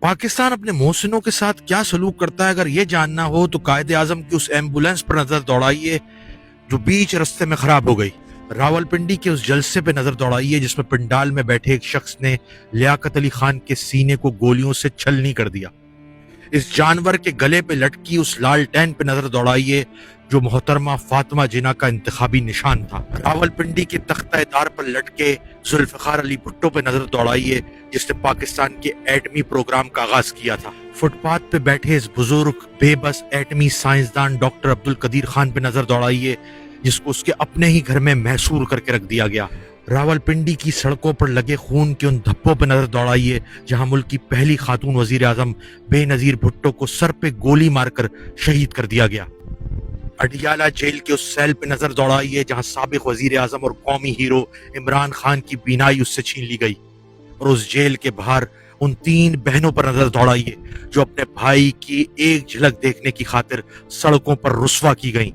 پاکستان اپنے محسنوں کے ساتھ کیا سلوک کرتا ہے، اگر یہ جاننا ہو تو قائد اعظم کی اس ایمبولینس پر نظر دوڑائیے جو بیچ رستے میں خراب ہو گئی۔ راولپنڈی کے اس جلسے پہ نظر دوڑائیے جس میں پنڈال میں بیٹھے ایک شخص نے لیاقت علی خان کے سینے کو گولیوں سے چھلنی کر دیا۔ اس جانور کے گلے پہ لٹکی اس لالٹین پہ نظر دوڑائیے جو محترمہ فاطمہ جناح کا انتخابی نشان تھا۔ راولپنڈی کے تختہ دار پر لٹکے ذوالفقار علی بھٹو پہ نظر دوڑائیے جس نے پاکستان کے ایٹمی پروگرام کا آغاز کیا تھا۔ فٹ پاتھ پہ بیٹھے اس بزرگ بے بس ایٹمی سائنسدان ڈاکٹر عبدالقدیر خان پہ نظر دوڑائیے جس کو اس کے اپنے ہی گھر میں محصور کر کے رکھ دیا گیا۔ راولپنڈی کی سڑکوں پر لگے خون کے ان دھبوں پہ نظر دوڑائیے جہاں ملک کی پہلی خاتون وزیر اعظم بے نظیر بھٹو کو سر پہ گولی مار کر شہید کر دیا گیا۔ اڈیالہ جیل کے اس سیل پہ نظر دوڑائیے جہاں سابق وزیر اعظم اور قومی ہیرو عمران خان کی بینائی اس سے چھین لی گئی، اور اس جیل کے باہر ان 3 بہنوں پر نظر دوڑائیے جو اپنے بھائی کی ایک جھلک دیکھنے کی خاطر سڑکوں پر رسوا کی گئیں۔